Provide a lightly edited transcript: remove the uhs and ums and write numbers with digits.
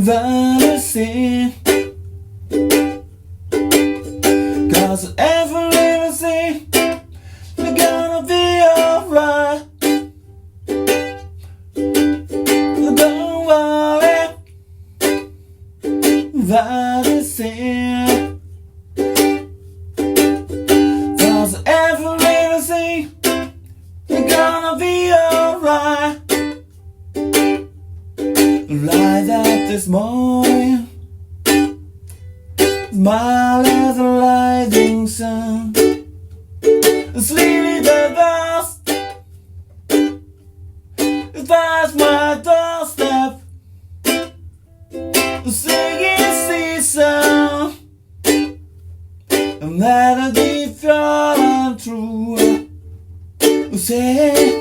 vanishing. 'Cause every little thing is gonna be alright. Don't worry, vanishing. 'Cause every little thing is gonna be alright. Light up this morning, smile as a rising sun. Sleep in the dust, past my doorstep, singing season, a melody pure and true. Say